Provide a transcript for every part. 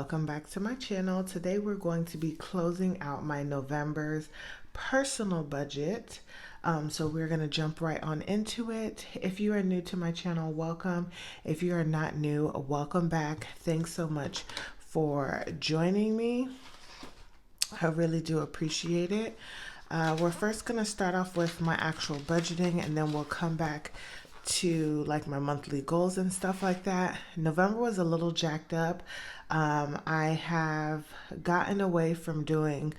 welcome back to my channel. Today we're going to be closing out my November's personal budget. So we're going to jump right on into it. If you are new to my channel, welcome. If you are not new, welcome back. Thanks so much for joining me. I really do appreciate it. We're first going to start off with my actual budgeting, and then we'll come back to like my monthly goals and stuff like that. November was a little jacked up. I have gotten away from doing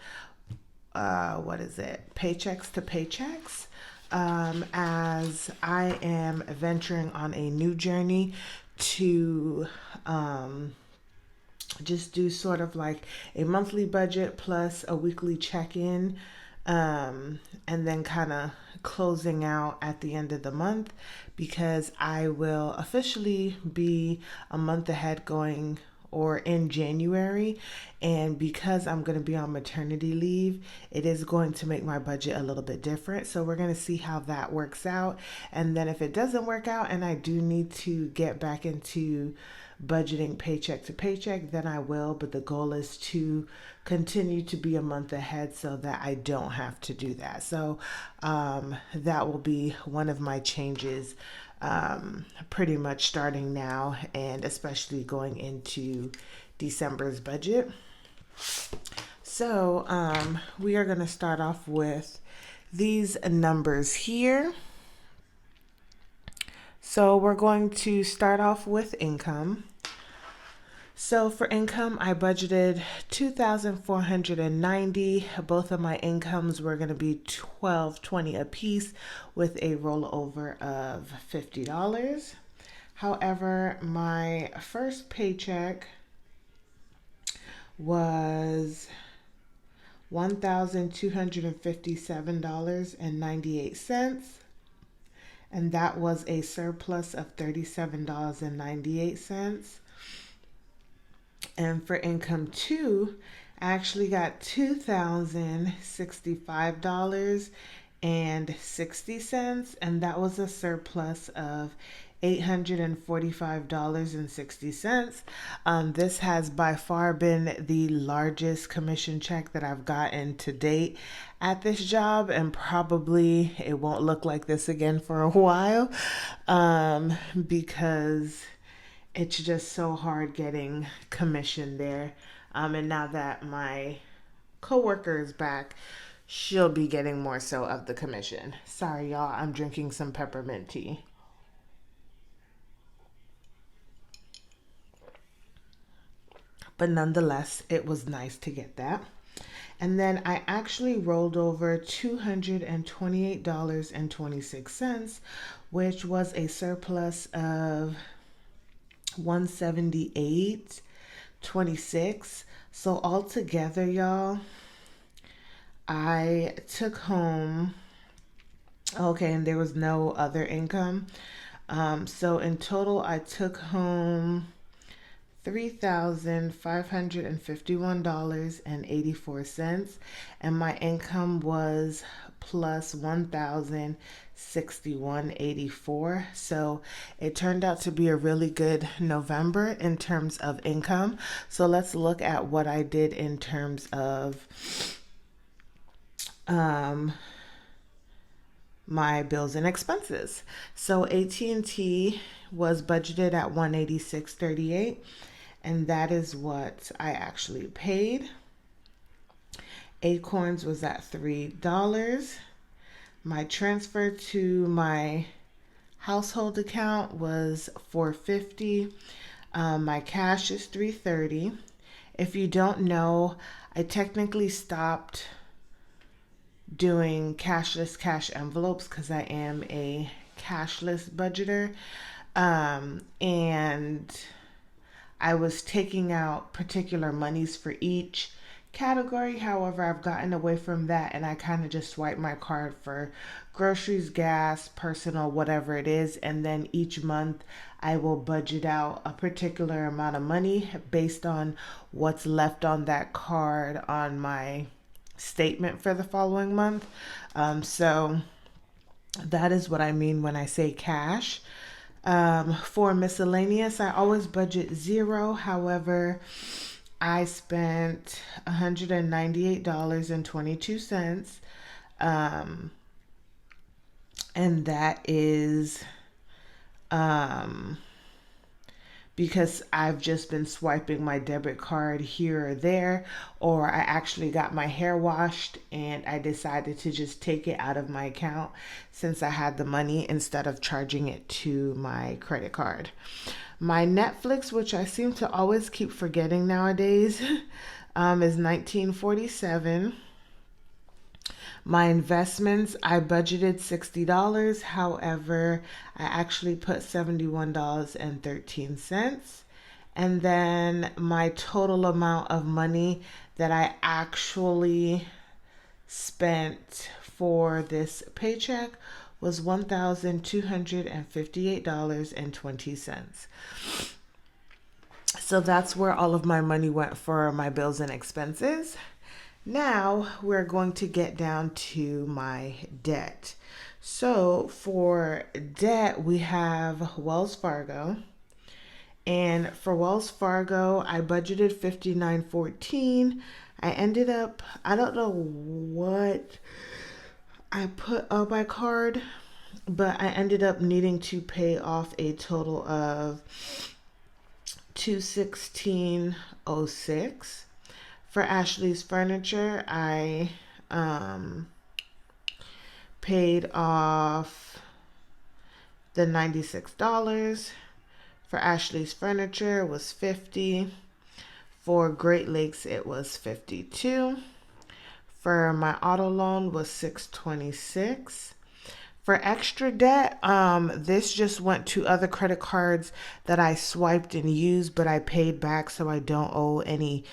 paychecks to paychecks, as I am venturing on a new journey to just do sort of like a monthly budget plus a weekly check-in, and then kind of closing out at the end of the month, because I will officially be a month ahead going or in January, and because I'm going to be on maternity leave, it is going to make my budget a little bit different. So we're going to see how that works out, and then if it doesn't work out and I do need to get back into budgeting paycheck to paycheck, then I will, but the goal is to continue to be a month ahead so that I don't have to do that. So that will be one of my changes, pretty much starting now, and especially going into December's budget. So we are going to start off with these numbers here. So we're going to start off with income. So for income, I budgeted $2,490. Both of my incomes were going to be $1,220 a piece with a rollover of $50. However, my first paycheck was $1,257.98. And that was a surplus of $37.98. And for income two, I actually got $2,065.60, and that was a surplus of $845.60. This has by far been the largest commission check that I've gotten to date at this job, and probably it won't look like this again for a while, because it's just so hard getting commission there. And now that my coworker is back, she'll be getting more so of the commission. Sorry, y'all, I'm drinking some peppermint tea. But nonetheless, it was nice to get that. And then I actually rolled over $228.26, which was a surplus of 178.26. So altogether, y'all, I took home, okay, and there was no other income. So in total, I took home $3,551.84, and my income was plus $1,061.84. So it turned out to be a really good November in terms of income. So let's look at what I did in terms of my bills and expenses. So AT&T was budgeted at $186.38, and that is what I actually paid. Acorns was at $3. My transfer to my household account was $4.50. My cash is $3.30. If you don't know, I technically stopped doing cashless cash envelopes because I am a cashless budgeter. And I was taking out particular monies for each category. However, I've gotten away from that, and I kind of just swipe my card for groceries, gas, personal, whatever it is, and then each month I will budget out a particular amount of money based on what's left on that card on my statement for the following month. So that is what I mean when I say cash. For miscellaneous, I always budget zero. However, I spent $198.22. Um, and that is um, because I've just been swiping my debit card here or there, or I actually got my hair washed and I decided to just take it out of my account since I had the money instead of charging it to my credit card. My Netflix, which I seem to always keep forgetting nowadays, is 1947. My investments, I budgeted $60. However, I actually put $71.13. And then my total amount of money that I actually spent for this paycheck was $1,258.20. So that's where all of my money went for my bills and expenses. Now we're going to get down to my debt. So for debt, we have Wells Fargo. And for Wells Fargo, I budgeted $59.14. I ended up, I don't know what I put on my card, but I ended up needing to pay off a total of $216.06. For Ashley's Furniture, I paid off the $96. For Ashley's Furniture, it was $50. For Great Lakes, it was $52. For my auto loan was $626. For extra debt, this just went to other credit cards that I swiped and used, but I paid back, so I don't owe any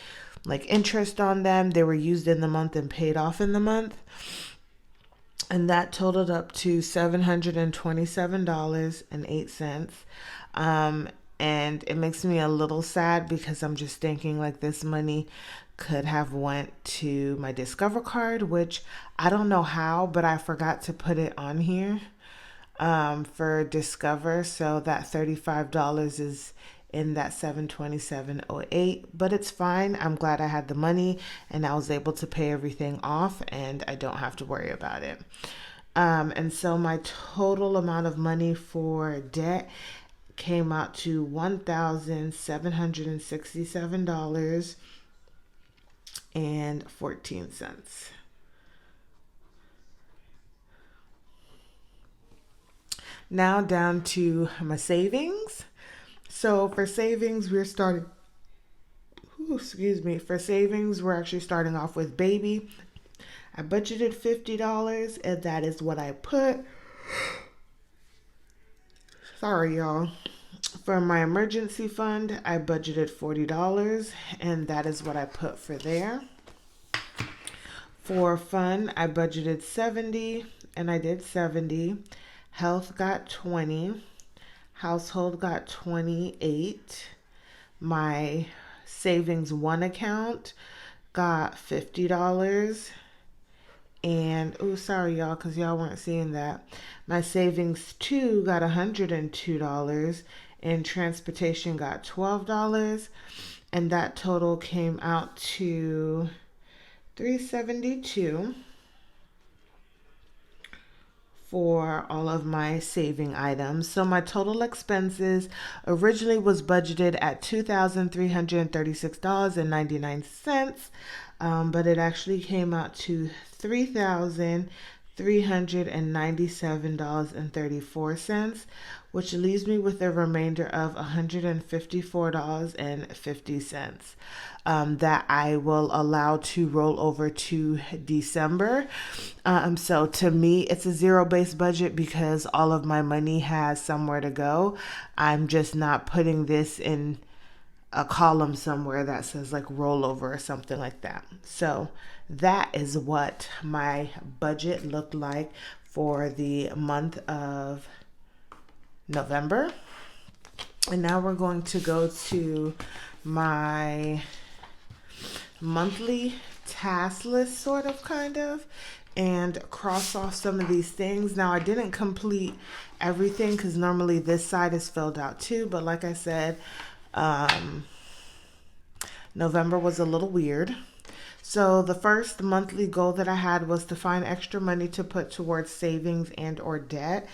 interest on them. They were used in the month and paid off in the month. And that totaled up to $727.08. And it makes me a little sad because I'm just thinking this money could have went to my Discover card, which I don't know how, but I forgot to put it on here for Discover. So that $35 is in that 727.08, but it's fine. I'm glad I had the money and I was able to pay everything off and I don't have to worry about it. And so my total amount of money for debt came out to $1,767.14. Now down to my savings. So for savings, we're starting, for savings, we're actually starting off with baby. I budgeted $50 and that is what I put. Sorry, y'all. For my emergency fund, I budgeted $40 and that is what I put for there. For fun, I budgeted $70 and I did $70. Health got $20. Household got $28. My savings one account got $50. And, sorry, y'all, because y'all weren't seeing that. My savings two got $102. And transportation got $12. And that total came out to $372 for all of my saving items. So my total expenses originally was budgeted at $2,336.99, but it actually came out to $3,397.34, which leaves me with a remainder of $154.50 that I will allow to roll over to December. So to me, it's a zero-based budget because all of my money has somewhere to go. I'm just not putting this in a column somewhere that says rollover or something like that. So that is what my budget looked like for the month of November. And now we're going to go to my monthly task list, kind of, and cross off some of these things. Now, I didn't complete everything because normally this side is filled out too, but like I said, November was a little weird. So the first monthly goal that I had was to find extra money to put towards savings and or debt.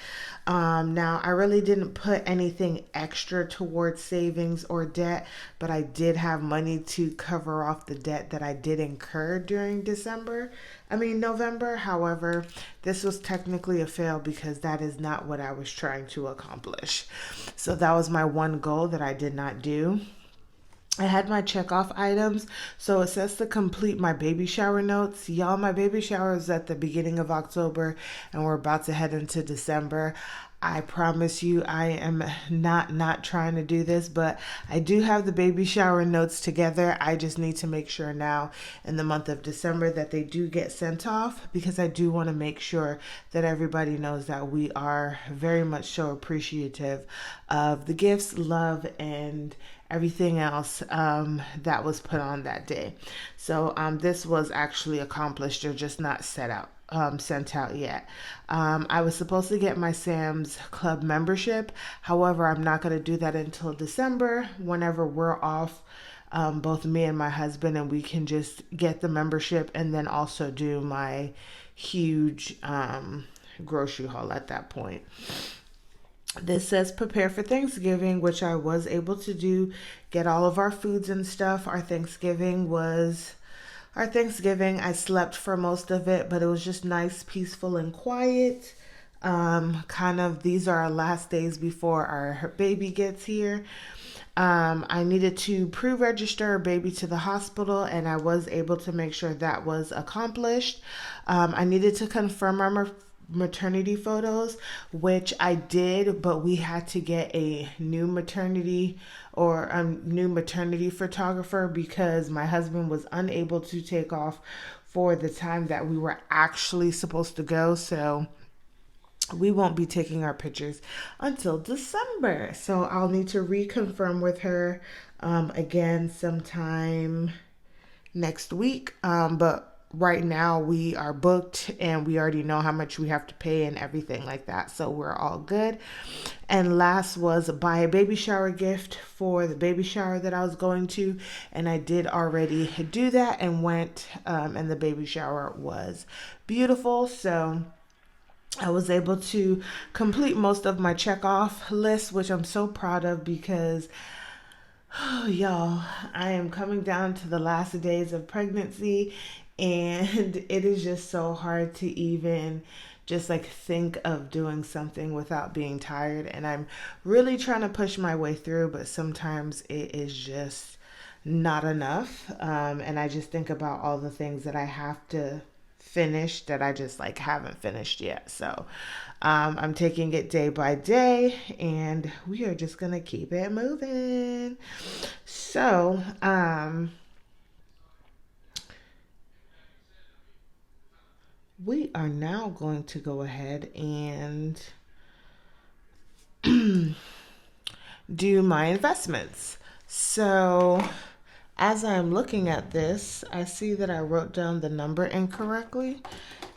Now I really didn't put anything extra towards savings or debt, but I did have money to cover off the debt that I did incur during November. However, this was technically a fail because that is not what I was trying to accomplish. So that was my one goal that I did not do. I had my check off items. So it says to complete my baby shower notes. Y'all, my baby shower is at the beginning of October and we're about to head into December. I promise you, I am not trying to do this, but I do have the baby shower notes together. I just need to make sure now in the month of December that they do get sent off because I do want to make sure that everybody knows that we are very much so appreciative of the gifts, love, and everything else that was put on that day. So this was actually accomplished or just not sent out yet. I was supposed to get my Sam's Club membership. However, I'm not going to do that until December whenever we're off, both me and my husband, and we can just get the membership and then also do my huge grocery haul at that point. This says prepare for Thanksgiving, which I was able to do, get all of our foods and stuff. Our Thanksgiving. I slept for most of it, but it was just nice, peaceful, and quiet. These are our last days before our baby gets here. I needed to pre-register our baby to the hospital, and I was able to make sure that was accomplished. I needed to confirm our maternity photos, which I did, but we had to get a new maternity photographer because my husband was unable to take off for the time that we were actually supposed to go. So we won't be taking our pictures until December. So I'll need to reconfirm with her again sometime next week. But right now we are booked and we already know how much we have to pay and everything like that. So we're all good. And last was buy a baby shower gift for the baby shower that I was going to. And I did already do that and went, and the baby shower was beautiful. So I was able to complete most of my check off list, which I'm so proud of because y'all, I am coming down to the last days of pregnancy and it is just so hard to even just like think of doing something without being tired. And I'm really trying to push my way through, but sometimes it is just not enough. And I just think about all the things that I have to finish that I just like haven't finished yet. So I'm taking it day by day and we are just gonna keep it moving. So we are now going to go ahead and do my investments. So as I'm looking at this, I see that I wrote down the number incorrectly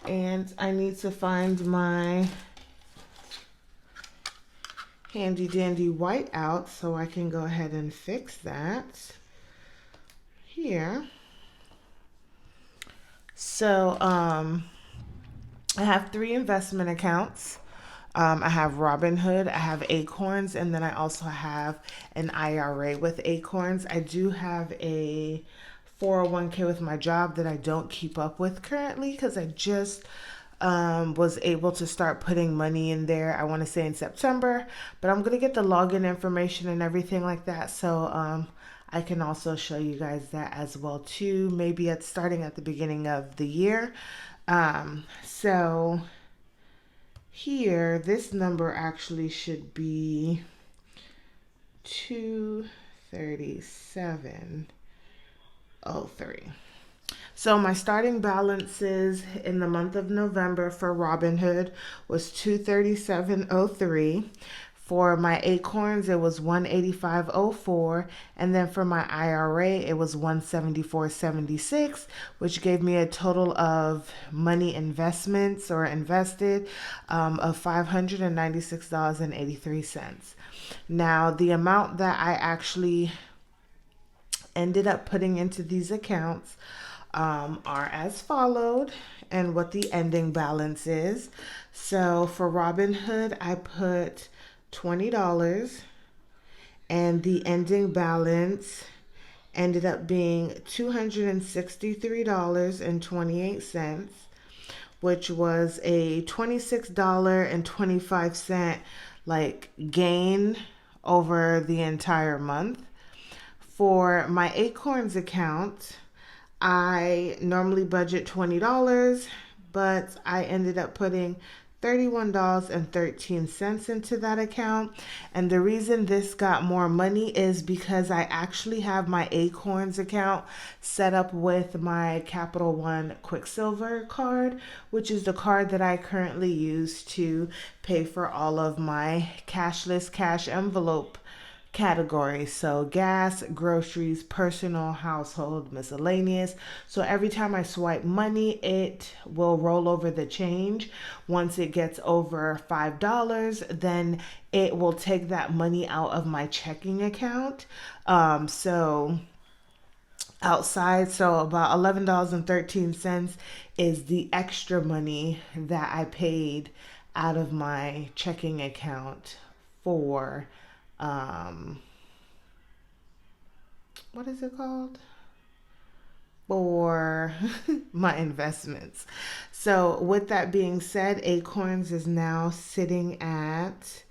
and I need to find my handy dandy whiteout so I can go ahead and fix that here. So I have 3 investment accounts. I have Robinhood, I have Acorns, and then I also have an IRA with Acorns. I do have a 401k with my job that I don't keep up with currently because I just was able to start putting money in there, I want to say in September, but I'm going to get the login information and everything like that. So I can also show you guys that as well too, maybe starting at the beginning of the year. So here, this number actually should be 237.03. So my starting balances in the month of November for Robinhood was 237.03. For my Acorns, it was 185.04, and then for my IRA, it was 174.76, which gave me a total of money investments or invested of $596.83. Now, the amount that I actually ended up putting into these accounts are as followed, and what the ending balance is. So for Robinhood, I put $20, and the ending balance ended up being $263.28, which was a $26.25 like gain over the entire month. For my Acorns account, I normally budget $20, but I ended up putting $31.13 into that account. And the reason this got more money is because I actually have my Acorns account set up with my Capital One Quicksilver card, which is the card that I currently use to pay for all of my cashless cash envelope categories. So gas, groceries, personal, household, miscellaneous. So every time I swipe money, it will roll over the change. Once it gets over $5, then it will take that money out of my checking account. So outside, so about $11.13 is the extra money that I paid out of my checking account for what is it called? For my investments. So with that being said, Acorns is now sitting at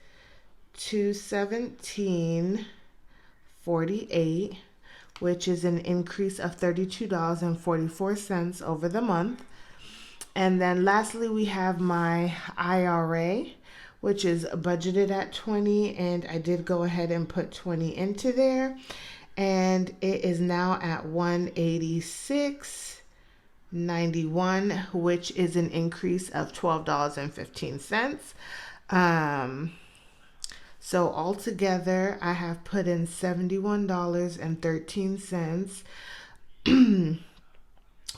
217.48, which is an increase of $32.44 over the month. And then lastly, we have my IRA, which is budgeted at 20, and I did go ahead and put 20 into there, and it is now at 186.91, which is an increase of $12.15. So altogether, I have put in $71.13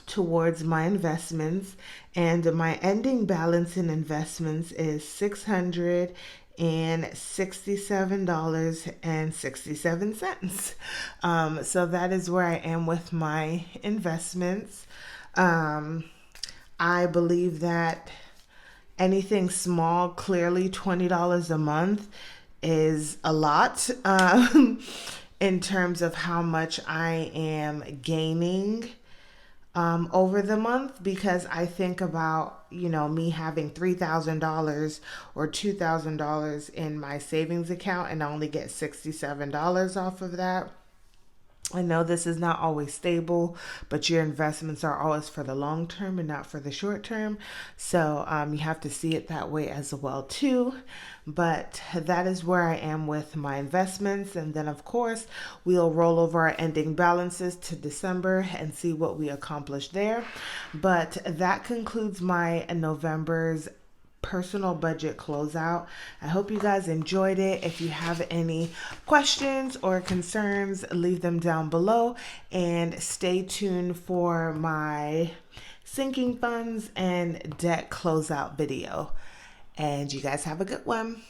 towards my investments, and my ending balance in investments is $667.67. So that is where I am with my investments. I believe that anything small, clearly $20 a month is a lot in terms of how much I am gaining over the month, because I think about, me having $3,000 or $2,000 in my savings account and I only get $67 off of that. I know this is not always stable, but your investments are always for the long term and not for the short term. So you have to see it that way as well too. But that is where I am with my investments. And then of course, we'll roll over our ending balances to December and see what we accomplished there. But that concludes my November's personal budget closeout. I hope you guys enjoyed it. If you have any questions or concerns, leave them down below, and stay tuned for my sinking funds and debt closeout video. And you guys have a good one.